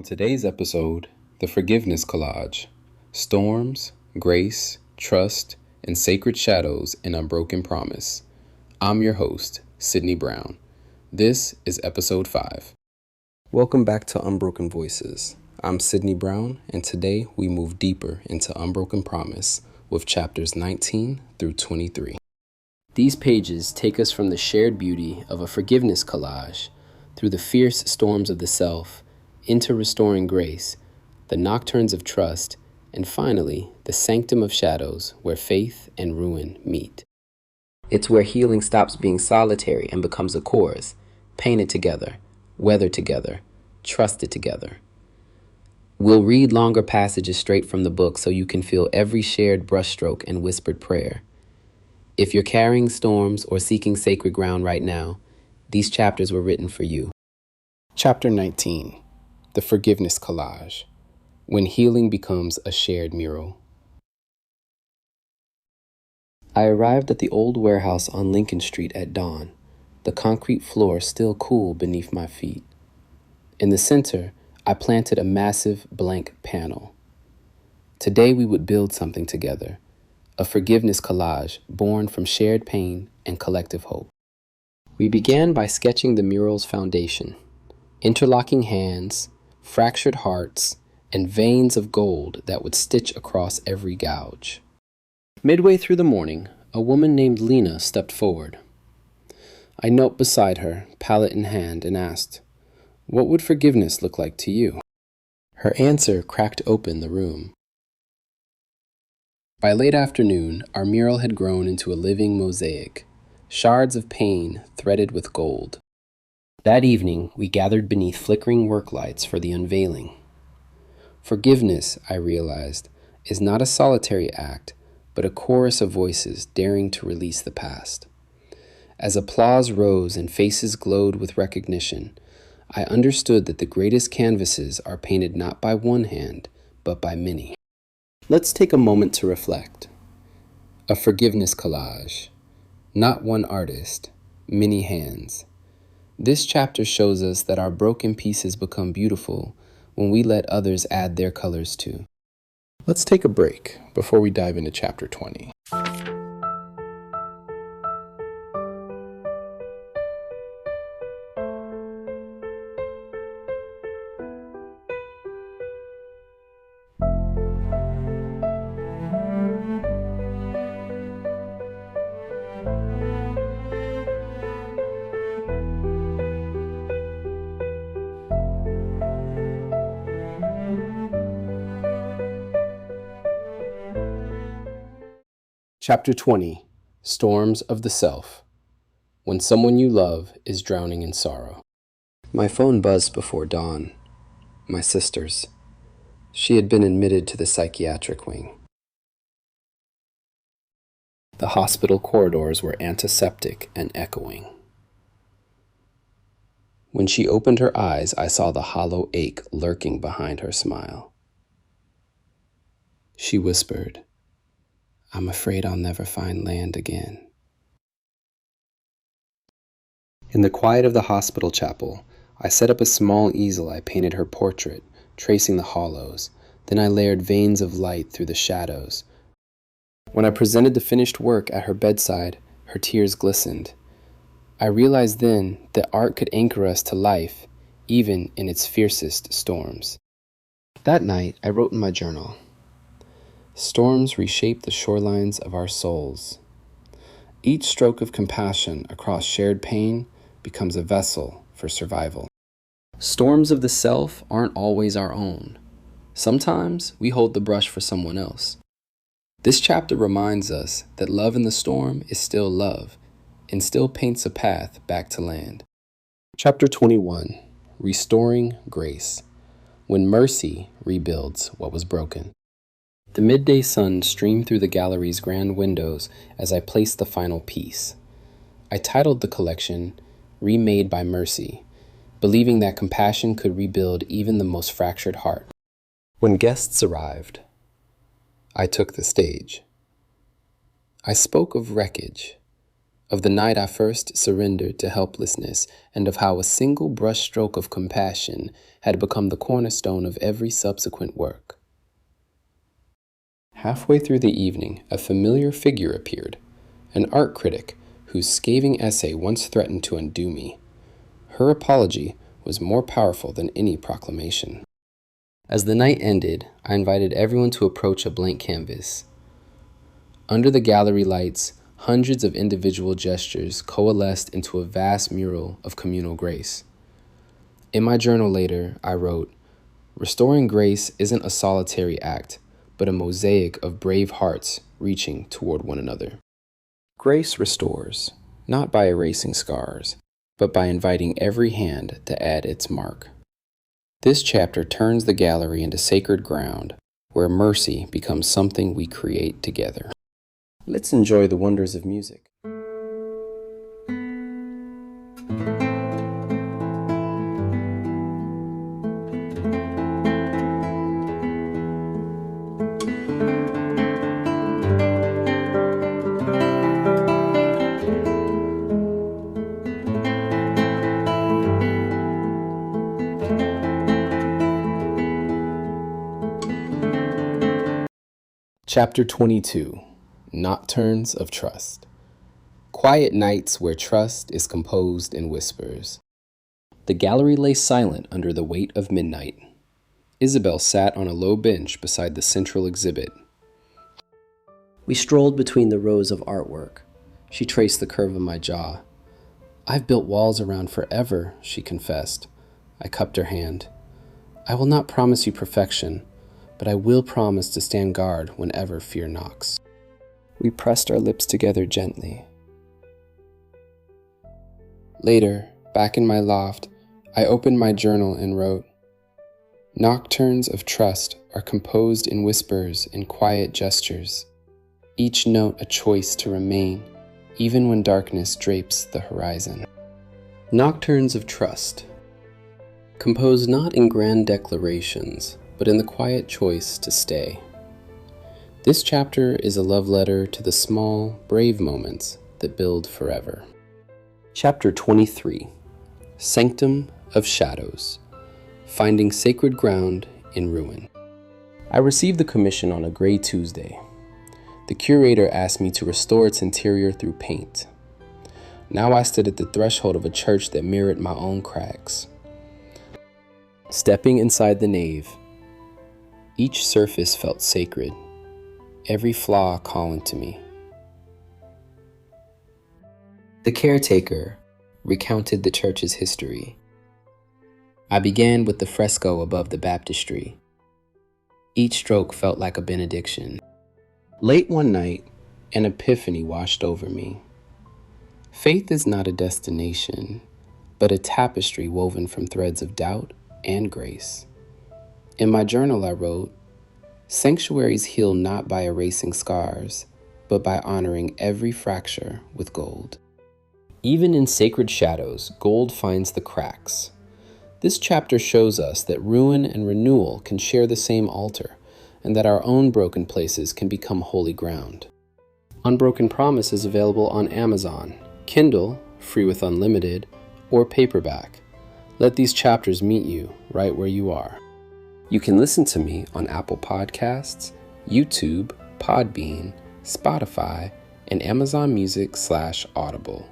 On today's episode, the Forgiveness Collage: Storms, Grace, Trust, and Sacred Shadows in Unbroken Promise. I'm your host, Sydney Brown. This is episode 5. Welcome back to Unbroken Voices. I'm Sydney Brown, and today we move deeper into Unbroken Promise with chapters 19 through 23. These pages take us from the shared beauty of a forgiveness collage through the fierce storms of the self into restoring grace, the nocturnes of trust, and finally, the sanctum of shadows where faith and ruin meet. It's where healing stops being solitary and becomes a chorus, painted together, weathered together, trusted together. We'll read longer passages straight from the book so you can feel every shared brushstroke and whispered prayer. If you're carrying storms or seeking sacred ground right now, these chapters were written for you. Chapter 19. The Forgiveness Collage: When Healing Becomes a Shared Mural. I arrived at the old warehouse on Lincoln Street at dawn, the concrete floor still cool beneath my feet. In the center, I planted a massive blank panel. Today we would build something together, a forgiveness collage born from shared pain and collective hope. We began by sketching the mural's foundation: interlocking hands, fractured hearts, and veins of gold that would stitch across every gouge. Midway through the morning, a woman named Lena stepped forward. I knelt beside her, palette in hand, and asked, "What would forgiveness look like to you?" Her answer cracked open the room. By late afternoon, our mural had grown into a living mosaic, shards of pain threaded with gold. That evening, we gathered beneath flickering work lights for the unveiling. Forgiveness, I realized, is not a solitary act, but a chorus of voices daring to release the past. As applause rose and faces glowed with recognition, I understood that the greatest canvases are painted not by one hand, but by many. Let's take a moment to reflect. A forgiveness collage. Not one artist, many hands. This chapter shows us that our broken pieces become beautiful when we let others add their colors too. Let's take a break before we dive into chapter 20. Chapter 20. Storms of the Self. When someone you love is drowning in sorrow. My phone buzzed before dawn. My sister's. She had been admitted to the psychiatric wing. The hospital corridors were antiseptic and echoing. When she opened her eyes, I saw the hollow ache lurking behind her smile. She whispered, "I'm afraid I'll never find land again." In the quiet of the hospital chapel, I set up a small easel. I painted her portrait, tracing the hollows. Then I layered veins of light through the shadows. When I presented the finished work at her bedside, her tears glistened. I realized then that art could anchor us to life, even in its fiercest storms. That night, I wrote in my journal, "Storms reshape the shorelines of our souls. Each stroke of compassion across shared pain becomes a vessel for survival." Storms of the self aren't always our own. Sometimes we hold the brush for someone else. This chapter reminds us that love in the storm is still love and still paints a path back to land. Chapter 21. Restoring Grace: When Mercy Rebuilds What Was Broken. The midday sun streamed through the gallery's grand windows as I placed the final piece. I titled the collection Remade by Mercy, believing that compassion could rebuild even the most fractured heart. When guests arrived, I took the stage. I spoke of wreckage, of the night I first surrendered to helplessness, and of how a single brushstroke of compassion had become the cornerstone of every subsequent work. Halfway through the evening, a familiar figure appeared, an art critic whose scathing essay once threatened to undo me. Her apology was more powerful than any proclamation. As the night ended, I invited everyone to approach a blank canvas. Under the gallery lights, hundreds of individual gestures coalesced into a vast mural of communal grace. In my journal later, I wrote, "Restoring grace isn't a solitary act, but a mosaic of brave hearts reaching toward one another." Grace restores, not by erasing scars, but by inviting every hand to add its mark. This chapter turns the gallery into sacred ground, where mercy becomes something we create together. Let's enjoy the wonders of music. Chapter 22, Nocturnes of Trust. Quiet nights where trust is composed in whispers. The gallery lay silent under the weight of midnight. Isabel sat on a low bench beside the central exhibit. We strolled between the rows of artwork. She traced the curve of my jaw. "I've built walls around forever," she confessed. I cupped her hand. "I will not promise you perfection, but I will promise to stand guard whenever fear knocks." We pressed our lips together gently. Later, back in my loft, I opened my journal and wrote, "Nocturnes of trust are composed in whispers and quiet gestures, each note a choice to remain, even when darkness drapes the horizon." Nocturnes of trust, composed not in grand declarations, but in the quiet choice to stay. This chapter is a love letter to the small, brave moments that build forever. Chapter 23, Sanctum of Shadows, Finding Sacred Ground in Ruin. I received the commission on a gray Tuesday. The curator asked me to restore its interior through paint. Now I stood at the threshold of a church that mirrored my own cracks. Stepping inside the nave, each surface felt sacred, every flaw calling to me. The caretaker recounted the church's history. I began with the fresco above the baptistry. Each stroke felt like a benediction. Late one night, an epiphany washed over me. Faith is not a destination, but a tapestry woven from threads of doubt and grace. In my journal, I wrote, "Sanctuaries heal not by erasing scars, but by honoring every fracture with gold." Even in sacred shadows, gold finds the cracks. This chapter shows us that ruin and renewal can share the same altar, and that our own broken places can become holy ground. Unbroken Promise is available on Amazon, Kindle, free with unlimited, or paperback. Let these chapters meet you right where you are. You can listen to me on Apple Podcasts, YouTube, Podbean, Spotify, and Amazon Music/Audible.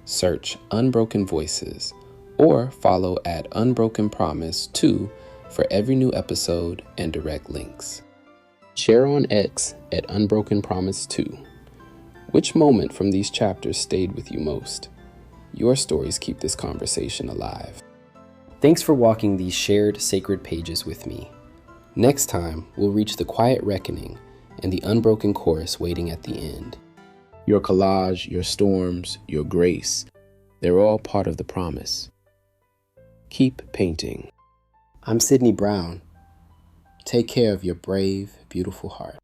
Search Unbroken Voices, or follow at Unbroken Promise 2 for every new episode and direct links. Share on X at Unbroken Promise 2. Which moment from these chapters stayed with you most? Your stories keep this conversation alive. Thanks for walking these shared sacred pages with me. Next time, we'll reach the quiet reckoning and the unbroken chorus waiting at the end. Your collage, your storms, your grace, they're all part of the promise. Keep painting. I'm Sydney Brown. Take care of your brave, beautiful heart.